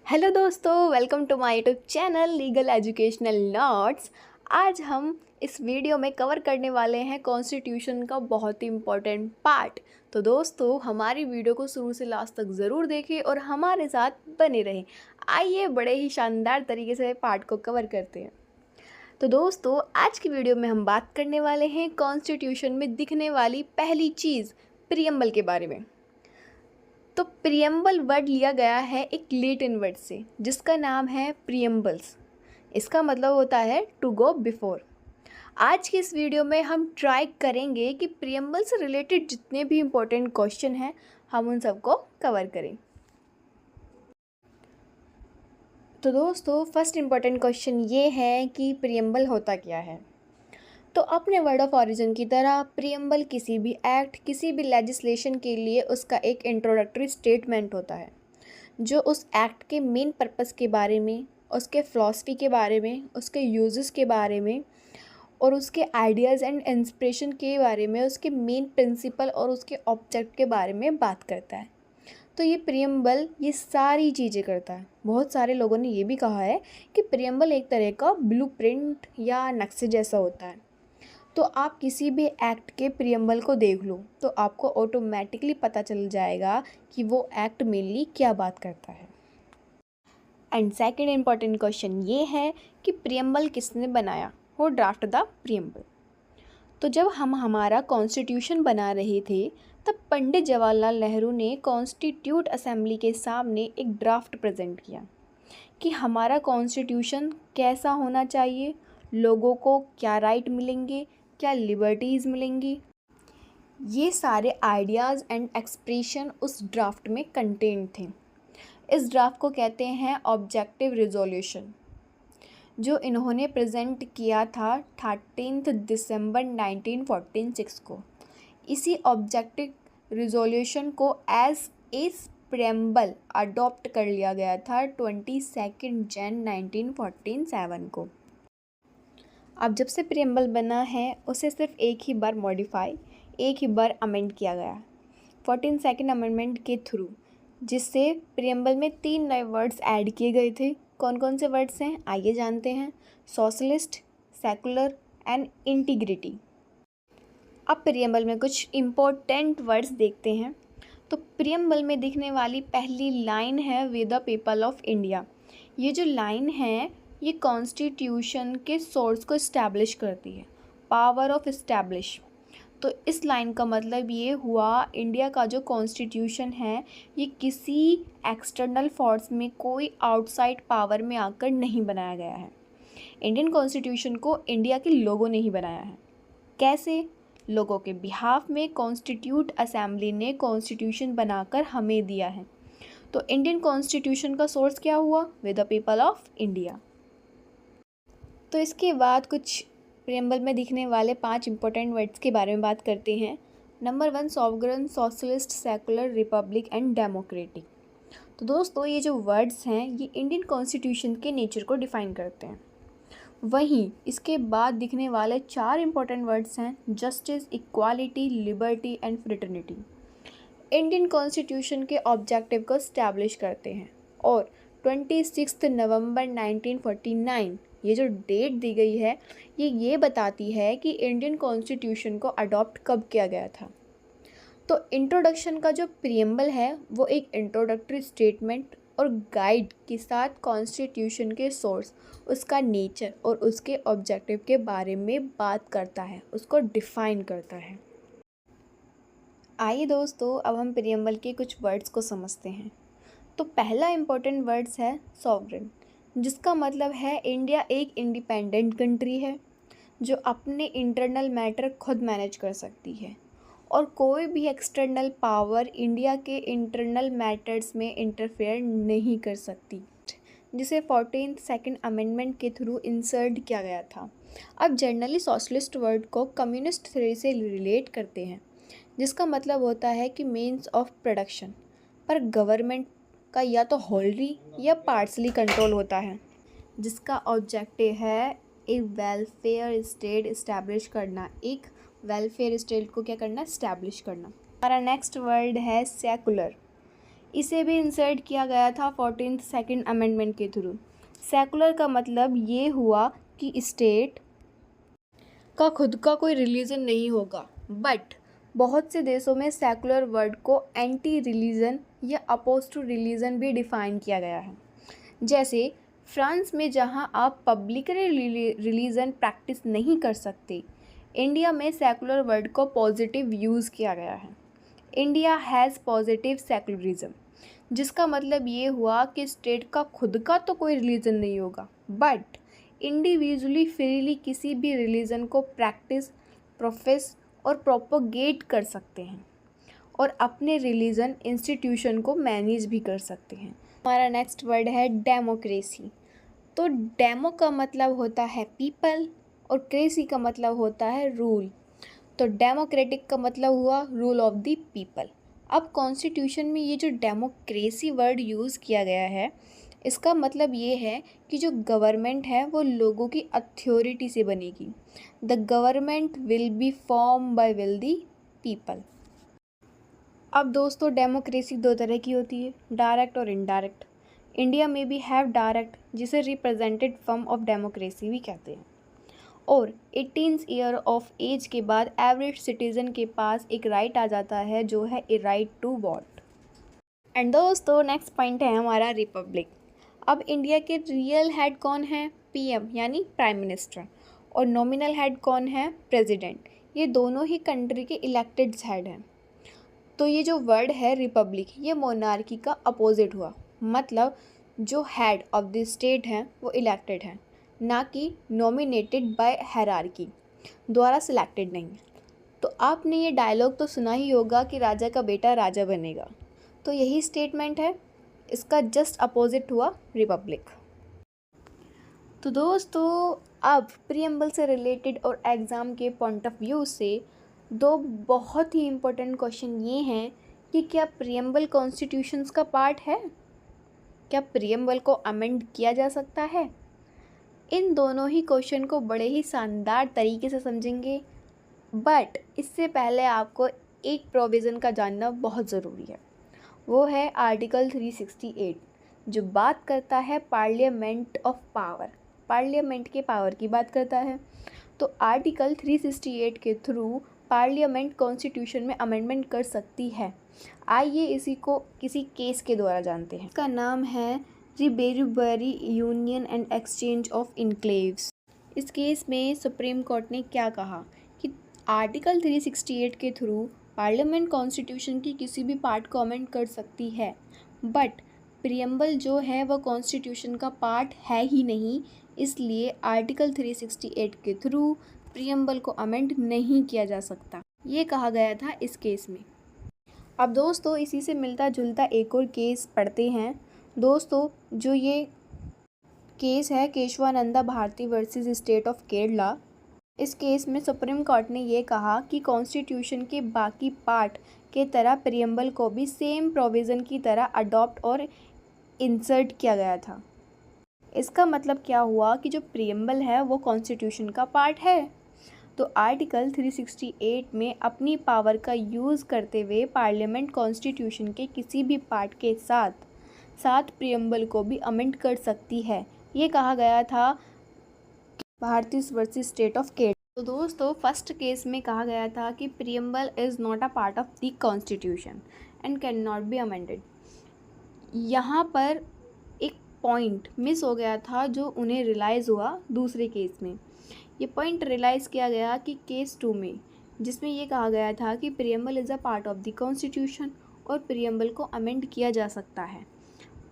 Hello दोस्तों, welcome to my YouTube channel legal educational notes. आज हम इस वीडियो में कवर करने वाले हैं कॉन्स्टिट्यूशन का बहुत ही इम्पोर्टेंट पार्ट। तो दोस्तों, हमारी वीडियो को शुरू से लास्ट तक ज़रूर देखें और हमारे साथ बने रहें। आइए बड़े ही शानदार तरीके से पार्ट को कवर करते हैं। तो दोस्तों, आज की वीडियो में हम बात करने वाले हैं कॉन्स्टिट्यूशन में दिखने वाली पहली चीज़ प्रियम्बल के बारे में। तो प्रियम्बल वर्ड लिया गया है एक लैटिन वर्ड से जिसका नाम है प्रियम्बल्स। इसका मतलब होता है टू गो बिफोर। आज की इस वीडियो में हम ट्राई करेंगे कि प्रियम्बल से रिलेटेड जितने भी इम्पोर्टेंट क्वेश्चन हैं हम उन सबको कवर करें। तो दोस्तों, फर्स्ट इम्पोर्टेंट क्वेश्चन ये है कि प्रियम्बल होता क्या है। तो अपने वर्ड ऑफ ऑरिजिन की तरह प्रियम्बल किसी भी एक्ट, किसी भी लेजिस्लेशन के लिए उसका एक इंट्रोडक्टरी स्टेटमेंट होता है जो उस एक्ट के मेन पर्पस के बारे में, उसके फ़िलासफ़ी के बारे में, उसके यूजेस के बारे में और उसके आइडियाज़ एंड इंस्पिरेशन के बारे में, उसके मेन प्रिंसिपल और उसके ऑब्जेक्ट के बारे में बात करता है। तो ये प्रियम्बल ये सारी चीज़ें करता है। बहुत सारे लोगों ने ये भी कहा है कि प्रियम्बल एक तरह का ब्लूप्रिंट या नक्शे जैसा होता है। तो आप किसी भी एक्ट के प्रियम्बल को देख लो तो आपको ऑटोमेटिकली पता चल जाएगा कि वो एक्ट मेनली क्या बात करता है। एंड सेकंड इम्पॉर्टेंट क्वेश्चन ये है कि प्रियम्बल किसने बनाया, हो ड्राफ्ट द प्रियम्बल। तो जब हम हमारा कॉन्स्टिट्यूशन बना रहे थे तब पंडित जवाहरलाल नेहरू ने कॉन्स्टिट्यूट असेंबली के सामने एक ड्राफ्ट प्रेजेंट किया कि हमारा कॉन्स्टिट्यूशन कैसा होना चाहिए, लोगों को क्या राइट मिलेंगे, क्या लिबर्टीज़ मिलेंगी। ये सारे आइडियाज़ एंड एक्सप्रेशन उस ड्राफ्ट में कंटेंट थे। इस ड्राफ्ट को कहते हैं ऑब्जेक्टिव रिजोल्यूशन, जो इन्होंने प्रेजेंट किया था 13 दिसंबर 1946 को। इसी ऑब्जेक्टिव रिजोल्यूशन को एज ए प्रेम्बल अडॉप्ट कर लिया गया था 22 जन 1947 को। अब जब से प्रियम्बल बना है उसे सिर्फ एक ही बार मॉडिफाई, एक ही बार अमेंड किया गया 42nd अमेंडमेंट के थ्रू, जिससे प्रियम्बल में 3 नए वर्ड्स ऐड किए गए थे। कौन कौन से वर्ड्स हैं आइए जानते हैं। Socialist, secular and integrity. अब प्रियम्बल में कुछ इम्पोर्टेंट वर्ड्स देखते हैं। तो प्रियम्बल में दिखने वाली पहली लाइन है with the people of India. ये जो लाइन है ये कॉन्स्टिट्यूशन के सोर्स को इस्टेब्लिश करती है, पावर ऑफ इस्टेब्लिश। तो इस लाइन का मतलब ये हुआ इंडिया का जो कॉन्स्टिट्यूशन है ये किसी एक्सटर्नल फोर्स में, कोई आउटसाइड पावर में आकर नहीं बनाया गया है। इंडियन कॉन्स्टिट्यूशन को इंडिया के लोगों ने ही बनाया है। कैसे? लोगों के बिहाफ में कॉन्स्टिट्यूट असेंबली ने कॉन्स्टिट्यूशन बनाकर हमें दिया है। तो इंडियन कॉन्स्टिट्यूशन का सोर्स क्या हुआ? With the people of India. तो इसके बाद कुछ प्रियम्बल में दिखने वाले 5 इंपॉर्टेंट वर्ड्स के बारे में बात करते हैं। Number 1 sovereign, socialist, secular, Republic and democratic. तो दोस्तों, ये जो वर्ड्स हैं ये इंडियन कॉन्स्टिट्यूशन के नेचर को डिफाइन करते हैं। वहीं इसके बाद दिखने वाले 4 इंपॉर्टेंट वर्ड्स हैं justice, equality, liberty and fraternity. Indian constitution के ऑब्जेक्टिव को स्टैब्लिश करते हैं। और 26 नवंबर 1949 ये जो डेट दी गई है ये बताती है कि इंडियन कॉन्स्टिट्यूशन को अडॉप्ट कब किया गया था। तो इंट्रोडक्शन का जो प्रियम्बल है वो एक इंट्रोडक्टरी स्टेटमेंट और गाइड के साथ कॉन्स्टिट्यूशन के सोर्स, उसका नेचर और उसके ऑब्जेक्टिव के बारे में बात करता है, उसको डिफाइन करता है। आइए दोस्तों, अब हम प्रियम्बल के कुछ वर्ड्स को समझते हैं। तो पहला इम्पोर्टेंट वर्ड्स है सॉवरेन, जिसका मतलब है इंडिया एक इंडिपेंडेंट कंट्री है जो अपने इंटरनल मैटर खुद मैनेज कर सकती है और कोई भी एक्सटर्नल पावर इंडिया के इंटरनल मैटर्स में इंटरफेयर नहीं कर सकती, जिसे 42nd अमेंडमेंट के थ्रू इंसर्ट किया गया था। अब जनरली सोशलिस्ट वर्ड को कम्युनिस्ट थ्योरी से रिलेट करते हैं, जिसका मतलब होता है कि मीन्स ऑफ प्रोडक्शन पर गवर्नमेंट का या तो होलली या पार्सली कंट्रोल होता है, जिसका ऑब्जेक्टिव है एक वेलफेयर स्टेट इस्टेब्लिश करना, एक वेलफेयर स्टेट को क्या करना, इस्टेब्लिश करना। हमारा नेक्स्ट वर्ड है सेकुलर। इसे भी इंसर्ट किया गया था 14th सेकंड अमेंडमेंट के थ्रू। सेकुलर का मतलब ये हुआ कि स्टेट का खुद का कोई रिलीजन नहीं होगा, बट बहुत से देशों में सेकुलर वर्ड को एंटी रिलीजन या अपोज टू रिलीजन भी डिफाइन किया गया है। जैसे फ्रांस में जहां आप पब्लिकली रिलीजन प्रैक्टिस नहीं कर सकते, इंडिया में सेकुलर वर्ड को पॉजिटिव यूज़ किया गया है। इंडिया हैज़ पॉजिटिव सेकुलरिज्म, जिसका मतलब ये हुआ कि स्टेट का खुद का तो कोई रिलीजन नहीं होगा, बट इंडिविजुअली फ्रीली किसी भी रिलीजन को प्रैक्टिस, प्रोफेस और प्रोपोगेट कर सकते हैं और अपने रिलीजन इंस्टीट्यूशन को मैनेज भी कर सकते हैं। हमारा नेक्स्ट वर्ड है डेमोक्रेसी। तो डेमो का मतलब होता है पीपल और क्रेसी का मतलब होता है रूल। तो डेमोक्रेटिक का मतलब हुआ रूल ऑफ द पीपल। अब कॉन्स्टिट्यूशन में ये जो डेमोक्रेसी वर्ड यूज़ किया गया है, इसका मतलब ये है कि जो गवर्नमेंट है वो लोगों की अथॉरिटी से बनेगी। The government will be form by will the people. अब दोस्तों डेमोक्रेसी दो तरह की होती है, डायरेक्ट और इनडायरेक्ट। इंडिया में भी हैव डायरेक्ट, जिसे रिप्रेजेंटेड फॉर्म ऑफ डेमोक्रेसी भी कहते हैं। और 18 ईयर ऑफ एज के बाद एवरेज सिटीज़न के पास एक राइट आ जाता है, जो है ए राइट टू वोट। एंड दोस्तों नेक्स्ट पॉइंट है हमारा रिपब्लिक। अब इंडिया के रियल हेड कौन है? पीएम यानी प्राइम मिनिस्टर। और नॉमिनल हेड कौन है? प्रेसिडेंट। ये दोनों ही कंट्री के इलेक्टेड हेड हैं। तो ये जो वर्ड है रिपब्लिक, ये मोनार्की का अपोजिट हुआ। मतलब जो हेड ऑफ द स्टेट हैं वो इलेक्टेड हैं, ना कि नॉमिनेटेड बाय हायरार्की, द्वारा सिलेक्टेड नहीं। तो आपने ये डायलॉग तो सुना ही होगा कि राजा का बेटा राजा बनेगा। तो यही स्टेटमेंट है, इसका जस्ट अपोजिट हुआ रिपब्लिक। तो दोस्तों अब प्रीएम्बल से रिलेटेड और एग्ज़ाम के पॉइंट ऑफ व्यू से दो बहुत ही इम्पोर्टेंट क्वेश्चन ये हैं कि क्या प्रीएम्बल कॉन्स्टिट्यूशंस का पार्ट है? क्या प्रीएम्बल को अमेंड किया जा सकता है? इन दोनों ही क्वेश्चन को बड़े ही शानदार तरीके से समझेंगे, बट इससे पहले आपको एक प्रोविज़न का जानना बहुत ज़रूरी है। वो है आर्टिकल 368, जो बात करता है पार्लियामेंट ऑफ पावर, पार्लियामेंट के पावर की बात करता है। तो आर्टिकल 368 के थ्रू पार्लियामेंट कॉन्स्टिट्यूशन में अमेंडमेंट कर सकती है। आइए इसी को किसी केस के द्वारा जानते हैं। इसका नाम है रिबेरुबरी union and exchange of enclaves. इस केस में सुप्रीम कोर्ट ने क्या कहा कि आर्टिकल 368 के थ्रू पार्लियामेंट कॉन्स्टिट्यूशन की किसी भी पार्ट को अमेंड कर सकती है, बट प्रीएम्बल जो है वह कॉन्स्टिट्यूशन का पार्ट है ही नहीं, इसलिए आर्टिकल 368 के थ्रू प्रीएम्बल को अमेंड नहीं किया जा सकता। ये कहा गया था इस केस में। अब दोस्तों इसी से मिलता जुलता एक और केस पढ़ते हैं। दोस्तों जो ये केस है Kesavananda Bharati versus state of Kerala. इस केस में सुप्रीम कोर्ट ने ये कहा कि कॉन्स्टिट्यूशन के बाकी पार्ट के तरह प्रीएम्बल को भी सेम प्रोविज़न की तरह अडॉप्ट और इंसर्ट किया गया था। इसका मतलब क्या हुआ कि जो प्रीएम्बल है वो कॉन्स्टिट्यूशन का पार्ट है। तो आर्टिकल 368 में अपनी पावर का यूज़ करते हुए पार्लियामेंट कॉन्स्टिट्यूशन के किसी भी पार्ट के साथ प्रीएम्बल को भी अमेंड कर सकती है। ये कहा गया था Bharati versus state of Kerala. तो दोस्तों फर्स्ट केस में कहा गया था कि preamble is not a part of the constitution and can not be amended. यहाँ पर एक पॉइंट मिस हो गया था जो उन्हें रियलाइज़ हुआ दूसरे केस में। ये पॉइंट रियलाइज़ किया गया कि केस 2 में, जिसमें ये कहा गया था कि preamble is a part of the constitution और प्रीएम्बल को अमेंड किया जा सकता है।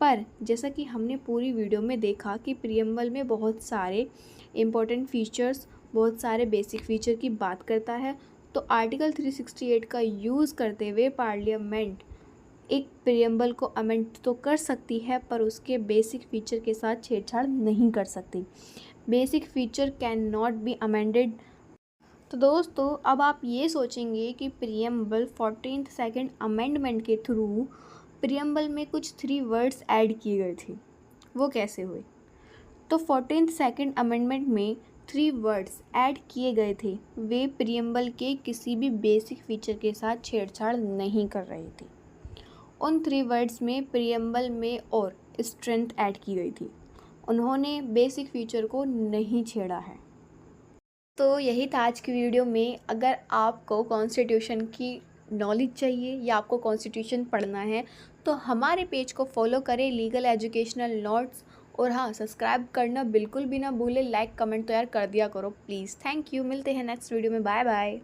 पर जैसा कि हमने पूरी वीडियो में देखा कि प्रीएम्बल में बहुत सारे इम्पोर्टेंट फीचर्स, बहुत सारे बेसिक फीचर की बात करता है। तो आर्टिकल 368 का यूज़ करते हुए पार्लियामेंट एक प्रीएम्बल को अमेंड तो कर सकती है, पर उसके बेसिक फीचर के साथ छेड़छाड़ नहीं कर सकती। Basic feature can not be amended. तो दोस्तों अब आप ये सोचेंगे कि प्रीएम्बल 14th सेकंड अमेंडमेंट के थ्रू प्रीएम्बल में कुछ 3 वर्ड्स ऐड किए गए थे, वो कैसे हुए? तो 14th सेकंड अमेंडमेंट में 3 वर्ड्स ऐड किए गए थे, वे प्रीएम्बल के किसी भी बेसिक फीचर के साथ छेड़छाड़ नहीं कर रहे थे। उन 3 वर्ड्स में प्रियम्बल में और स्ट्रेंथ ऐड की गई थी। उन्होंने बेसिक फीचर को नहीं छेड़ा है। तो यही था आज की वीडियो में। अगर आपको कॉन्स्टिट्यूशन की नॉलेज चाहिए या आपको कॉन्स्टिट्यूशन पढ़ना है तो हमारे पेज को फॉलो करें, लीगल एजुकेशनल नोट्स। और हाँ, सब्सक्राइब करना बिल्कुल भी ना भूलें। लाइक कमेंट तो यार कर दिया करो प्लीज़। Thank you. मिलते हैं नेक्स्ट वीडियो में। Bye bye.